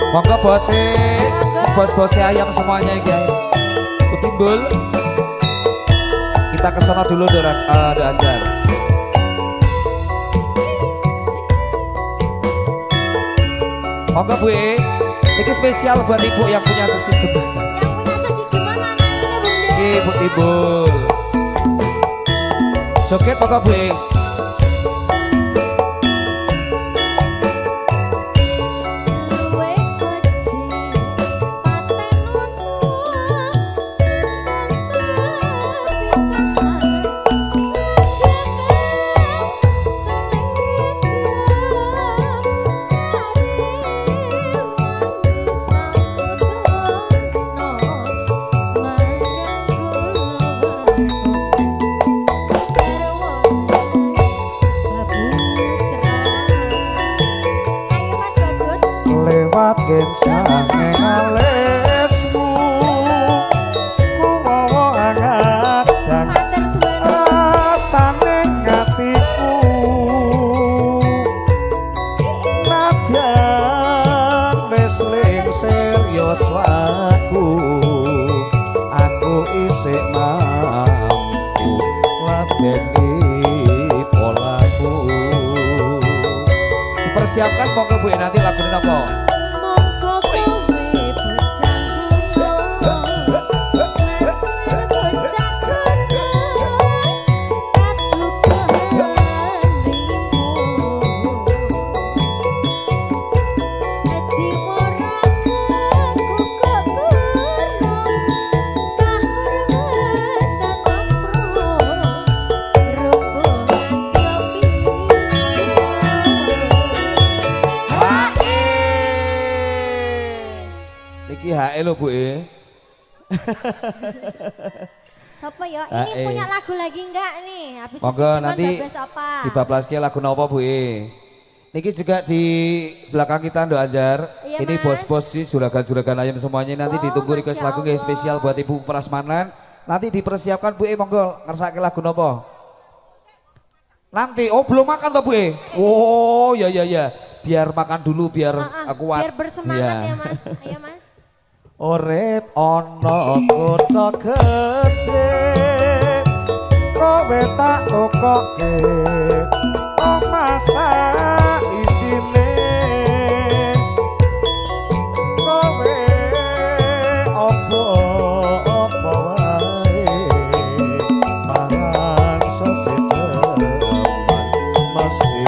Monggo bos-bosnya ayam semuanya iki ayo. Kutimbul. Kita kesana dulu ada ajar. Monggo Bu, ini spesial buat ibu yang punya sesi gemah. Yang punya sesi gimana namanya Bunda? Ibu Timbul. Joget monggo Bu. Gensane alesmu kuwowo angadang rasane ngatiku nadyan wis lingsir yo aku isih mampu ladeni polaku. Dipersiapkan monggo Bu nanti lagu napa? Niki hae lho Bu Siapa ya? Ini punya lagu lagi enggak nih? Habis monggo nanti dibablaske lagu napa Bu Niki juga di belakang kita Ndo Anjar. Iya, ini bos-bos sih juragan-juragan ayam semuanya nanti ditunggu request lagu nggih spesial buat Ibu Prasmanan. Nanti dipersiapkan Bu monggo ngersake lagu napa? Nanti belum makan toh Bu Oh ya. Biar makan dulu biar aku kuat. Biar bersemangat ya Mas. Ayo Mas. Urip ana kutha gedhe kowe tak tokoke masak isine kowe apa wae marang sesedeman masih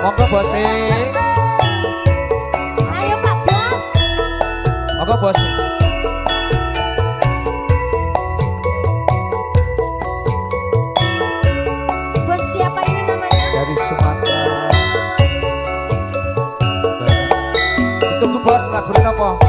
monggo bos. Ayo Pak Bos. Monggo bos. Bos siapa ini namanya? Dari Sumatera. Tunggu bos lagunya apa?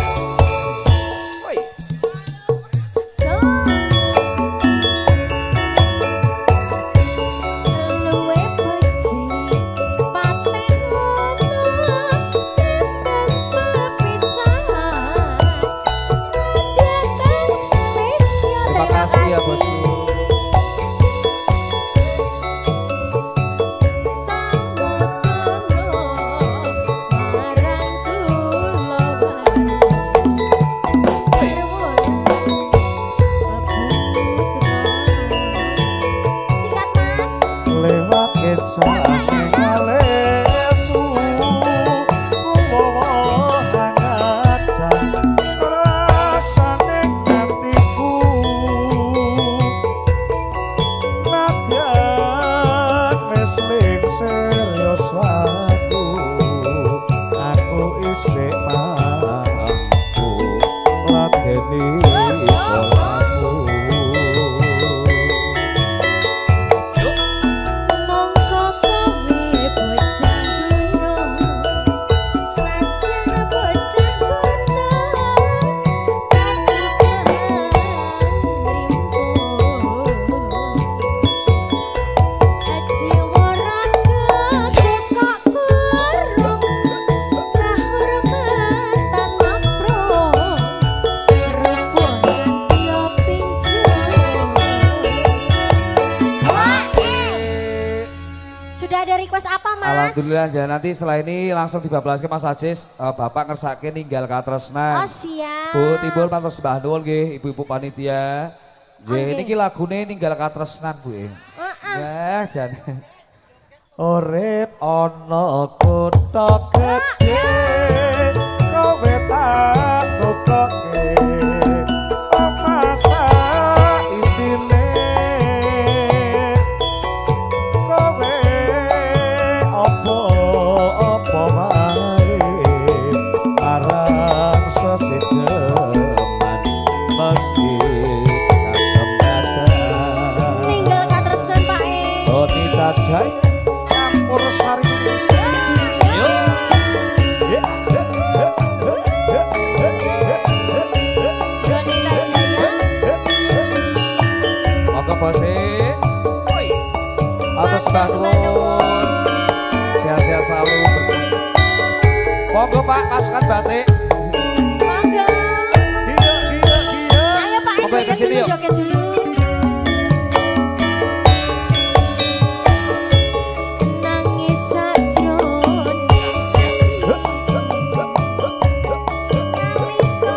request apa Mas? Alhamdulillah ya nanti setelah ini langsung dibablas ke Mas Ajis, Bapak ngersake ninggal katresnan. Oh siap. Bu Timbul pantos sembah nuwun nggih ibu-ibu panitia. Oke. Niki lagune ninggal katresnan Bu. Heeh. Ya jan. Urip ana kutha gedhe kowe tak tukoke masa isine kowe apa wae arang sesedeman mesti kasempatan Ninggal katresnan Pak E. Donita Jaya campur sari yo Donita Jaya. monggo bose woi atas Mbah Nuwun sehat-sehat selalu monggo Pak pasukan batik Monggo. Ayo Pak E Monggo ke sini, yuk. joget dulu. Nangis sajron. Nalika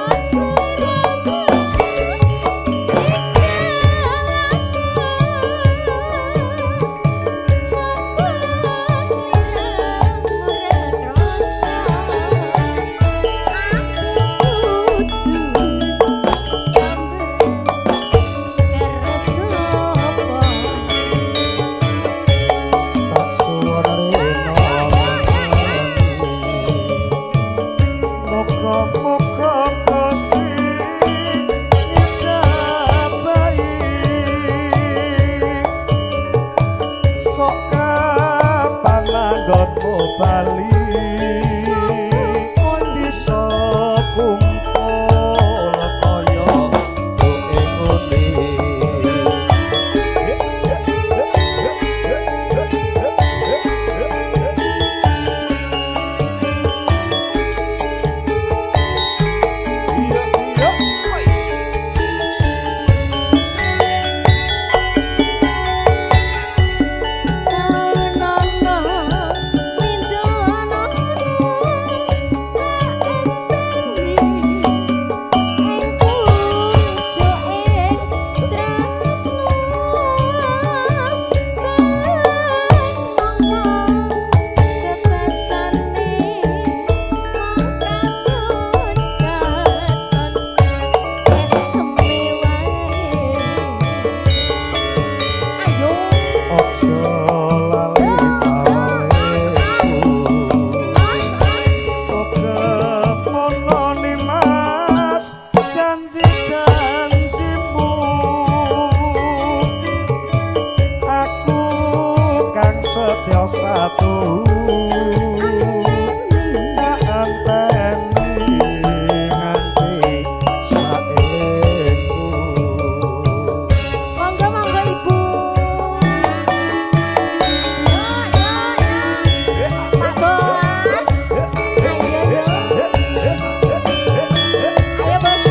sliramu tak suwere muga-muga Gusti ngijabahi sok kapan anggonmu bali bisa kumpul kaya kowe ngene Ojo lali pawaleku kemono nimas janji-janjimu aku kang setya satu tak anteni nganti saelengku Monggo monggo Ibu. Pak Bos. Ayo yo. Ayo Bos.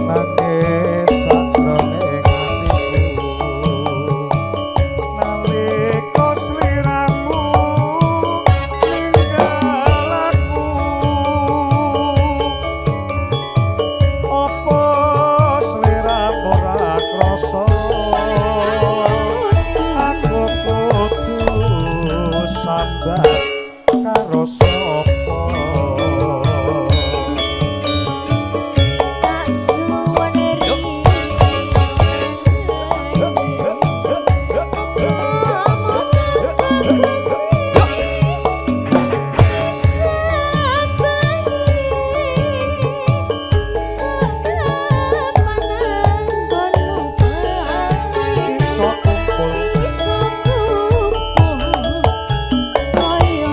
nangis sajroning atiku nalika sliramu ninggal aku apa sliramu ora krasa aku kudu sambat karo sapa Tak suwene iso kumpul Kaya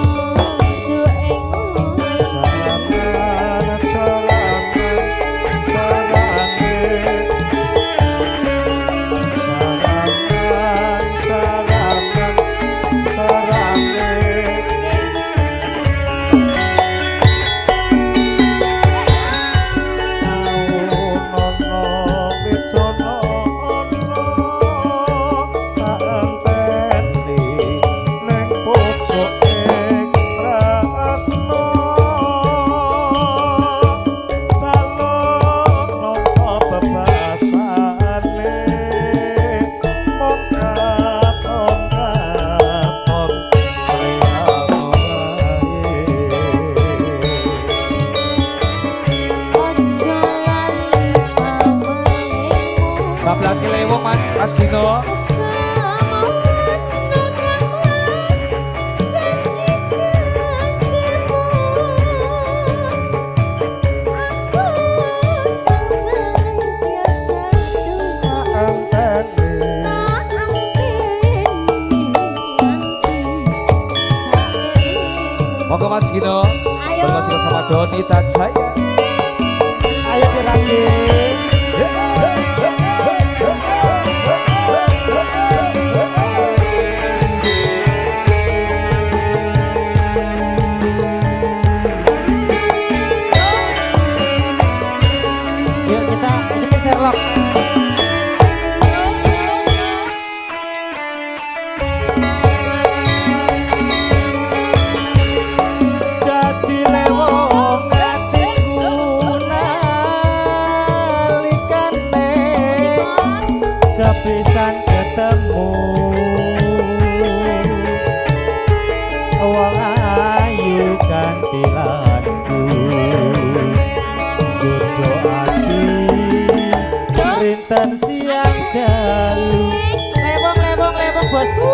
Monggo Mas Gino. Ayo. Masih bersama Donita Jaya. Ayo diragi. Yuk kita Sherlock. Dadi lewong atiku nalikane sepisan ketemu wong ayu kantilanku godo ati rinten siang dalu lewong bosku.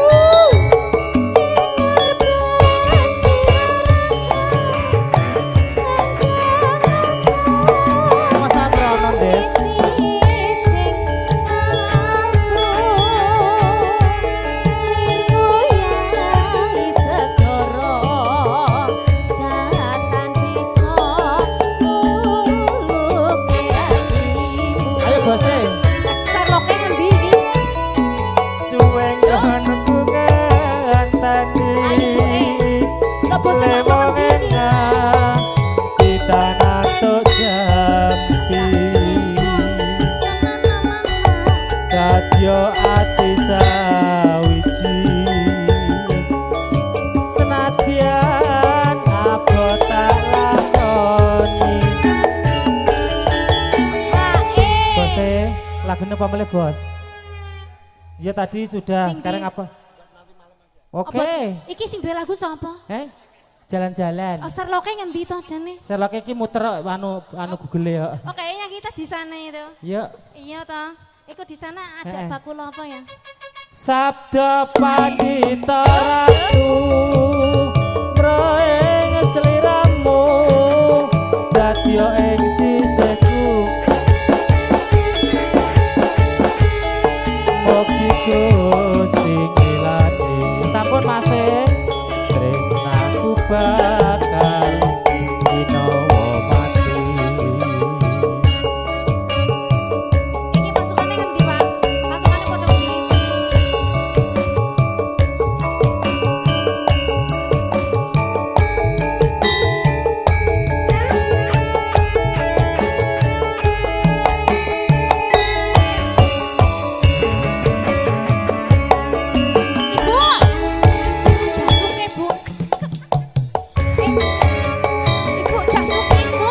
Mas Atrono Des. Ayo bose. Sherlock ngendi iki? Suweng kono bungan tadi. Lah bose Lewong ngendi iki? enak di tanah tok Jambi. Kadya ati sawiji senadyan abot tak lakoni. Bose, lagunya apa boleh bos? Ya tadi sudah, Sing sekarang di- apa? Oke, Apa- Iki sing duwe lagu sapa? jalan-jalan. Oh, Sherlock ngendi to jane? Sherlock iki muter anu Google ya. Oh, kayaknya kita di sana itu. Ya. Iya toh. Iku di sana ada bakul apa ya? Sabda pandita ratu mroeng seliramu dadya ing sisihku mugi Gusti ngilati sampun masih tresnaku bakal dinawa mati. Iki pasukannya ngendi, Pak? Pasukannya padha ngendi? Ibu! Jasuknya, Bu. Ibu, jasuknya, Bu.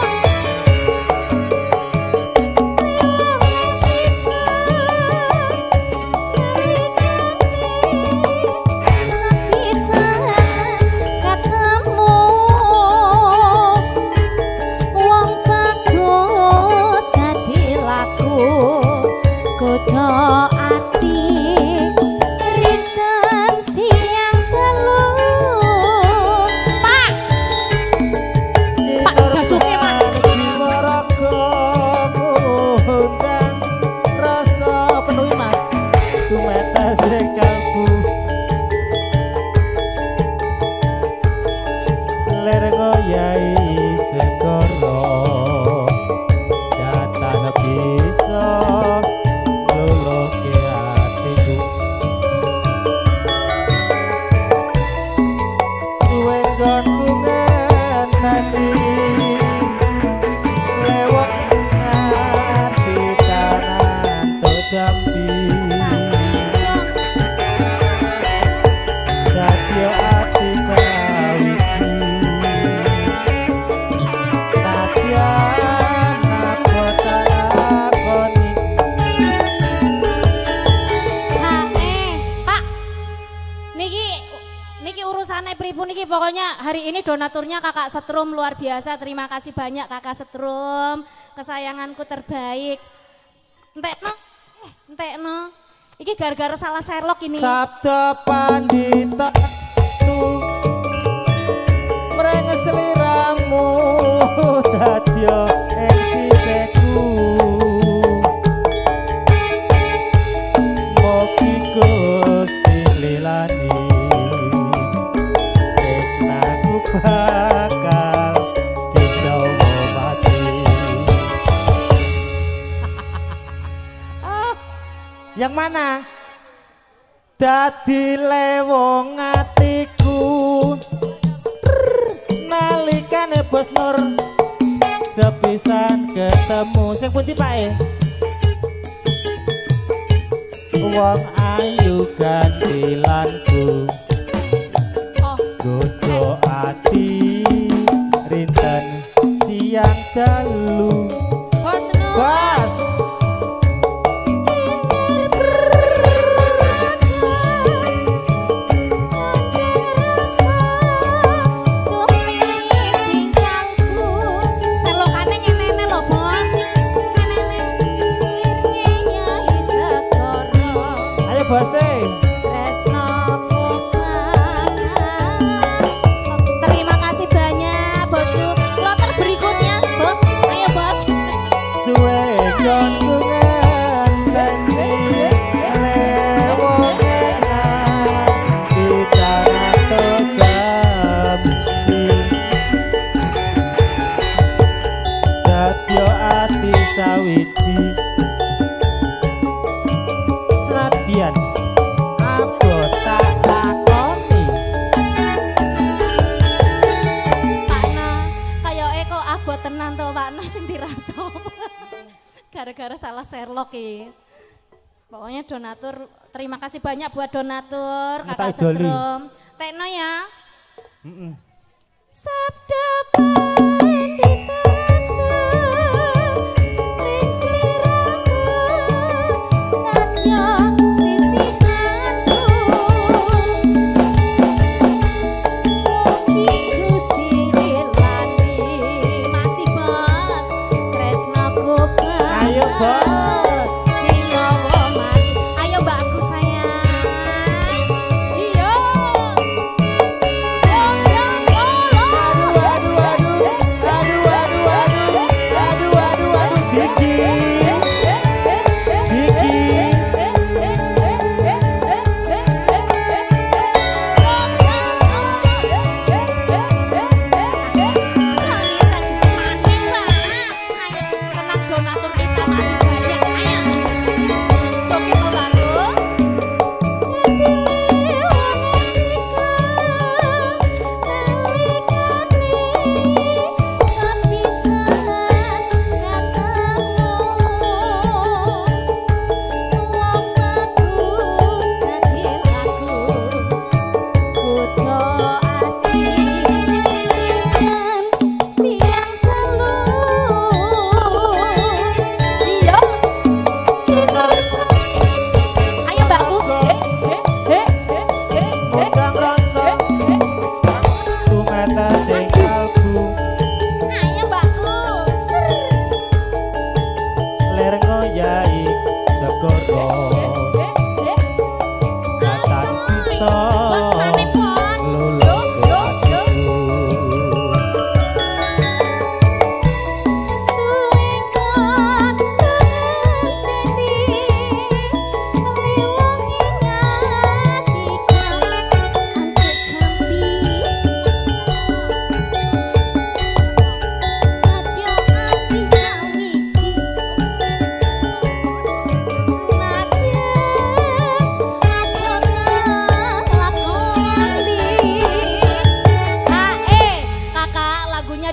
Pak, jasuknya, Pak. Rasa penuhi mas tumetes kalbu ler ngoyai segoro datan bisa luluke atiku suwe nggon bungan tadi lewat nanti tanah tok Jambi dadya ati sawiji senadyan abot lakoni. Pak. Niki urusannya pripun niki pokoknya hari ini donaturnya Kakak Setrum luar biasa. Terima kasih banyak Kakak Setrum. Kesayanganku terbaik. Entekno. Iki gara-gara salah Sherlock ini. Sabda pandita tu mreng seliramu dadya ing sisihku mugi Gusti lilani tresnaku mana? Dadi lewong atiku nalikane Bos Nur sepisan ketemu sing pundi Pak wong ayu gantilanku godo ati rinten siang dalu Bos Nur. Bos Bose. Terima kasih banyak bosku. Kloter berikutnya bos, ayo bos. Suwe jonku ngenteni lewong enak ditarato jambi dadya ati sawiji senadyan abot tak lakoni Pakna, kayoke kok abot tenan to Pakna sing dirasa. Gara-gara salah Sherlock iki. Pokoknya donatur, terima kasih banyak buat donatur Kakak Ngetai joli. Setrum. Tekno ya. Heeh. Sabda pandita ring sliramu natya sisihanku mugi Gusti rilani masih bos tresnaku Ayo bos Dinowo mati ayo mbakku sayang iya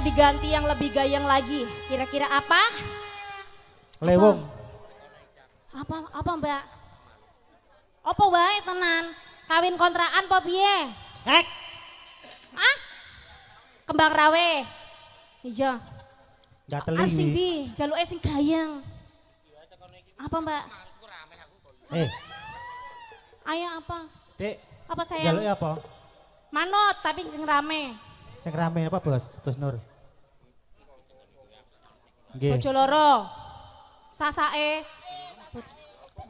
diganti yang lebih gayeng lagi. Kira-kira apa? Lewong. Apa Mbak? Apa wae tenan? Kawin kontrakan apa piye? Hek. Ah? Kembang rawe. Iya. Gak Arep sing telingi. ndi? Jaluke sing gayeng. Apa Mbak? Ayo apa? Dek. Apa sayang? Jaluk apa? Manut tapi sing rame. Sing rame apa bos? Bos Nur. Nggih. Bojo loro. Sasake.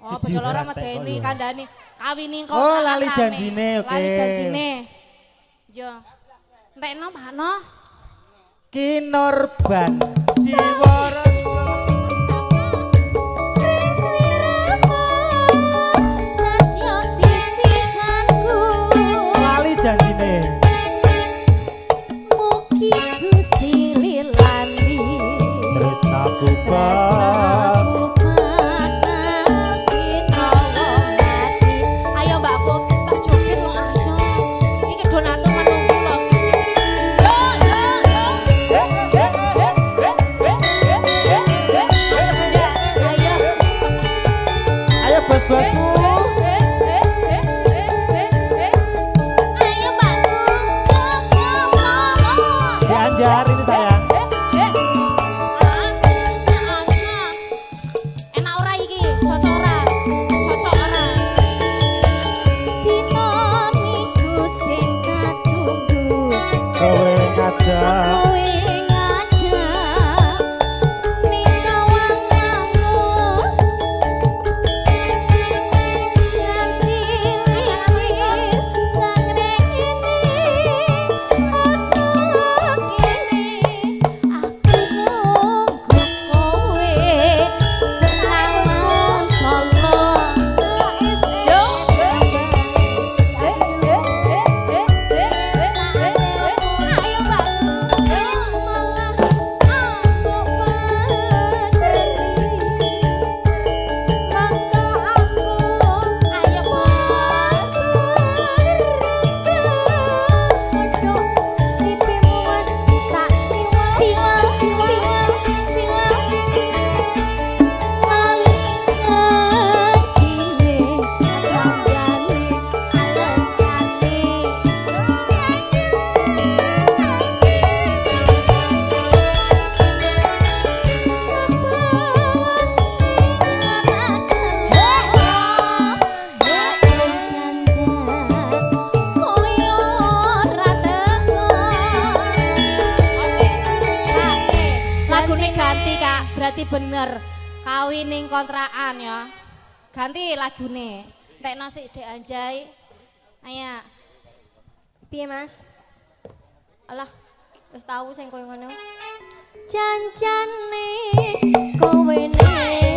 Oh, Siji bojo loro berantek kok medeni ya. kandhani kawini kok. Oh, anak lali rame. janjine, oke. Lali janjine. Yo. Entekno Pakno. Kinurban jiwa rasa. Lali janjine. Mugi Gusti lilani. Tresnaku bak. Tresnaku bakal dinawa. dadi bener kawining kontrakan ya. Ganti lagune. Entekno sik Dek Anjay. Ayo. Piye Mas? Alah, wis tau sing koyo ngono. Janjane kowe ne